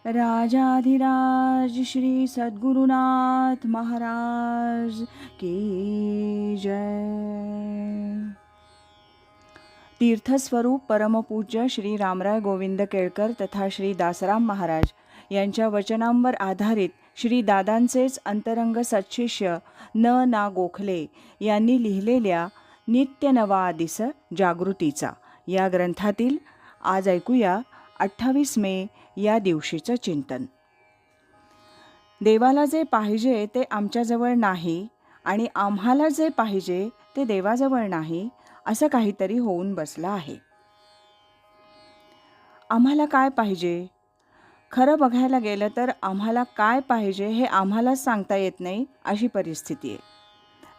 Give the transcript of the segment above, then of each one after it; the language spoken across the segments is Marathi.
राजाधिराज श्री सद्गुरुनाथ महाराज की जय। तीर्थस्वरूप परमपूज्य श्री रामराय गोविंद केळकर तथा श्री दासराम महाराज यांच्या वचनांवर आधारित श्री दादांचेच अंतरंग सत्शिष्य ना गोखले यांनी लिहिलेल्या नित्य नवा दिस जागृतीचा या ग्रंथातील आज ऐकूया 28 मे या दिवशीचं चिंतन. देवाला जे पाहिजे ते आमच्याजवळ नाही आणि आम्हाला जे पाहिजे ते देवाजवळ नाही, असं काहीतरी होऊन बसलं आहे. आम्हाला काय पाहिजे? खरं बघायला गेलं तर आम्हाला काय पाहिजे हे आम्हालाच सांगता येत नाही अशी परिस्थिती आहे.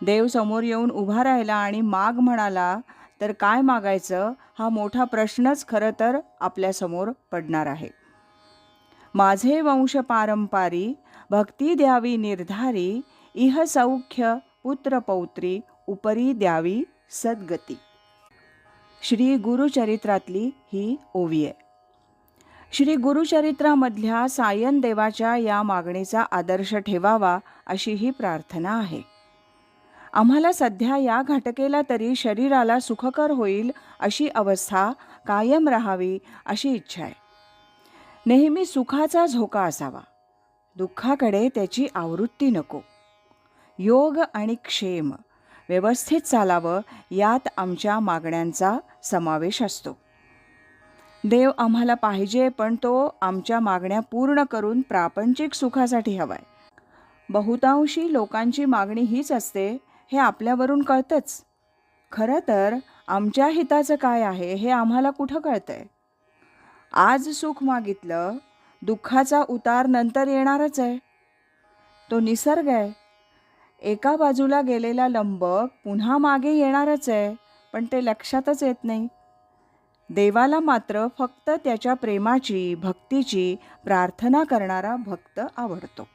देव समोर येऊन उभा राहिला आणि माग म्हणाला तर काय मागायचं हा मोठा प्रश्नच खरं तर आपल्यासमोर पडणार आहे. माझे वंश पारंपारी भक्ती द्यावी निर्धारी, इह सौख्य पुत्र पौत्री उपरी द्यावी सद्गती. श्री गुरुचरित्रातली ही ओवी आहे. श्री गुरुचरित्रामधल्या सायन देवाच्या या मागणीचा आदर्श ठेवावा अशी ही प्रार्थना आहे. आम्हाला सध्या या घटकेला तरी शरीराला सुखकर होईल अशी अवस्था कायम राहावी अशी इच्छा आहे. नेहमी सुखाचा झोका असावा, दुःखाकडे त्याची आवृत्ती नको. योग आणि क्षेम व्यवस्थित चालावं यात आमच्या मागण्यांचा समावेश असतो. देव आम्हाला पाहिजे, पण तो आमच्या मागण्या पूर्ण करून प्रापंचिक सुखासाठी हवाय. बहुतांशी लोकांची मागणी हीच असते हे आपल्यावरून कळतंच. खरं तर आमच्या हिताचं काय आहे हे आम्हाला कुठं कळतंय. आज सुख मागितलं, दुःखाचा उतार नंतर येणारच आहे. तो निसर्ग आहे. एका बाजूला गेलेला लंबक पुन्हा मागे येणारच आहे, पण ते लक्षातच येत नाही. देवाला मात्र फक्त त्याच्या प्रेमाची, भक्तीची प्रार्थना करणारा भक्त आवडतो.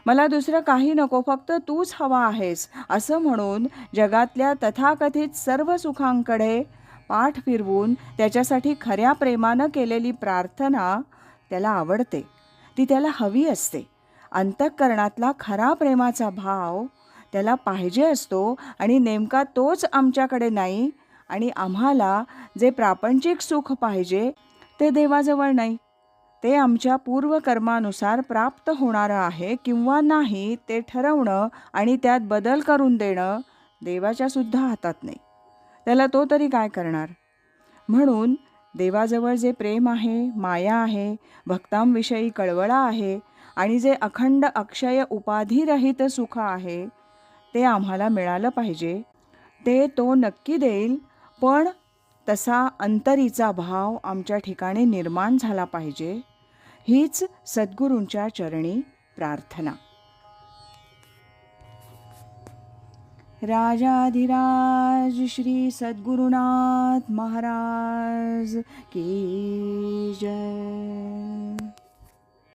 मला दुसरं काही नको, फक्त तूच हवा आहेस असं म्हणून जगातल्या तथाकथित सर्व सुखांकडे पाठ फिरवून त्याच्यासाठी खऱ्या प्रेमानं केलेली प्रार्थना त्याला आवडते, ती त्याला हवी असते. अंतःकरणातला खरा प्रेमाचा भाव त्याला पाहिजे असतो आणि नेमका तोच आमच्याकडे नाही आणि आम्हाला जे प्रापंचिक सुख पाहिजे ते देवाजवळ नाही. ते आमच्या पूर्वकर्मानुसार प्राप्त होणारं आहे किंवा नाही ते ठरवणं आणि त्यात बदल करून देणं देवाच्या सुद्धा हातात नाही. त्याला तो तरी काय करणार. म्हणून देवाजवळ जे प्रेम आहे, माया आहे, भक्तांविषयी कळवळा आहे आणि जे अखंड अक्षय उपाधिरहित सुख आहे ते आम्हाला मिळालं पाहिजे. ते तो नक्की देईल, पण तसा अंतरीचा भाव आमच्या ठिकाणी निर्माण झाला पाहिजे. हीच सद्गुरूंच्या चरणी प्रार्थना. राजाधिराज श्री सद्गुरुनाथ महाराज की जय.